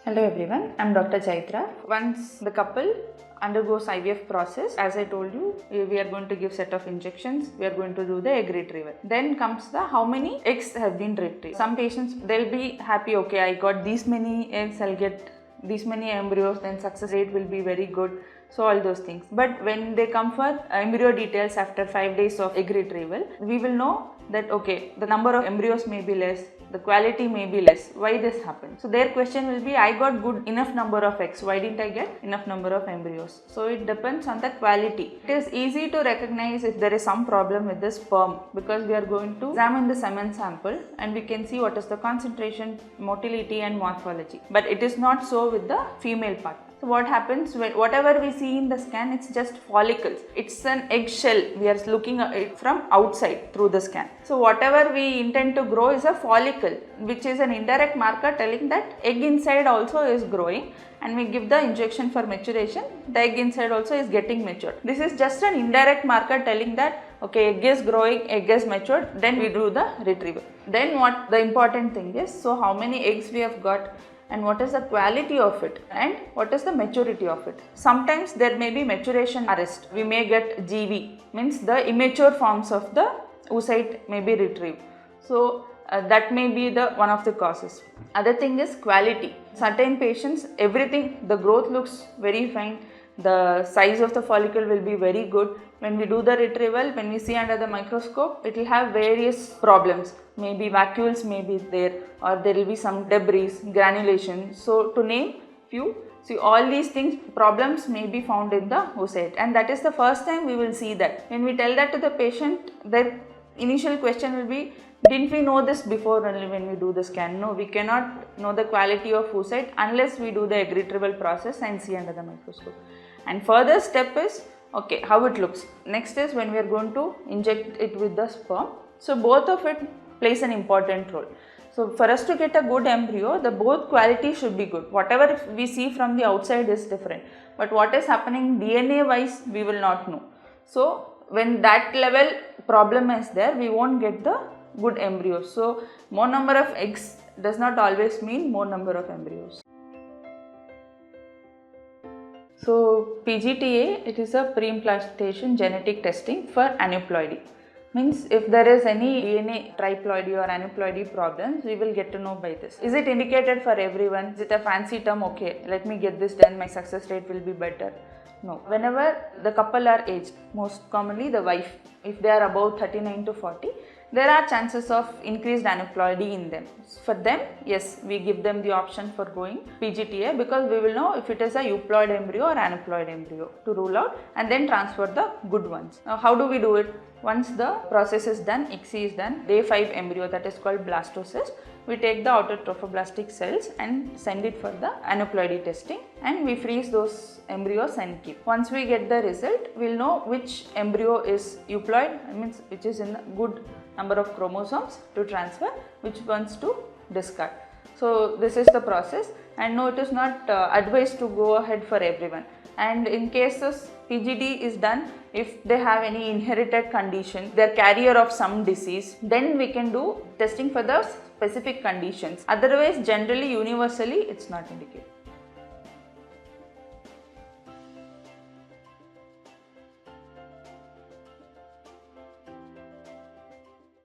Hello everyone, I am Dr. Chaithra. Once the couple undergoes IVF process, as I told you, we are going to give set of injections, we are going to do the egg retrieval. Then comes the how many eggs have been retrieved. Some patients, they'll be happy, okay, I got these many eggs, I'll get these many embryos, then success rate will be very good. So all those things. But when they come for embryo details after 5 days of egg retrieval, we will know that okay, the number of embryos may be less, the quality may be less. Why this happened? So their question will be, I got good enough number of eggs, why didn't I get enough number of embryos? So it depends on the quality. It is easy to recognize if there is some problem with the sperm, because we are going to examine the semen sample and we can see what is the concentration, motility and morphology. But it is not so with the female part. So what happens when whatever we see in the scan, it's just follicles. It's an eggshell. We are looking at it from outside through the scan. So whatever we intend to grow is a follicle, which is an indirect marker telling that egg inside also is growing, and we give the injection for maturation, the egg inside also is getting matured. This is just an indirect marker telling that okay, egg is growing, egg is matured, then we do the retrieval. Then what the important thing is, so how many eggs we have got, and what is the quality of it, and what is the maturity of it. Sometimes there may be maturation arrest. We may get GV, means the immature forms of the oocyte may be retrieved. So that may be the one of the causes. Other thing is quality. Certain patients, everything, the growth looks very fine, the size of the follicle will be very good. When we do the retrieval, when we see under the microscope, it will have various problems. Maybe vacuoles may be there, or there will be some debris, granulation. So to name few, see all these things, problems may be found in the oocyte, and that is the first time we will see that. When we tell that to the patient, their initial question will be, didn't we know this before only when we do the scan? No, we cannot know the quality of oocyte unless we do the egg retrieval process and see under the microscope. And further step is, okay, how it looks. Next is when we are going to inject it with the sperm. So both of it plays an important role. So for us to get a good embryo, the both quality should be good. Whatever we see from the outside is different, but what is happening DNA wise, we will not know. So when that level problem is there, we won't get the good embryos. So more number of eggs does not always mean more number of embryos. So PGTA, it is a pre-implantation genetic testing for aneuploidy. Means if there is any DNA triploidy or aneuploidy problems, we will get to know by this. Is it indicated for everyone? Is it a fancy term? Okay, let me get this done, my success rate will be better. No. Whenever the couple are aged, most commonly the wife, if they are above 39 to 40, there are chances of increased aneuploidy in them. For them, yes, we give them the option for going PGTA, because we will know if it is a euploid embryo or aneuploid embryo to rule out and then transfer the good ones. Now, how do we do it? Once the process is done, ICSI is done, day 5 embryo, that is called blastocyst, we take the outer trophoblastic cells and send it for the aneuploidy testing, and we freeze those embryos and keep. Once we get the result, we will know which embryo is euploid, means which is in a good number of chromosomes to transfer, which ones to discard. So this is the process, and no, it is not advised to go ahead for everyone. And in cases PGD is done, if they have any inherited condition, they are carrier of some disease, then we can do testing for the specific conditions. Otherwise, generally, universally, it's not indicated.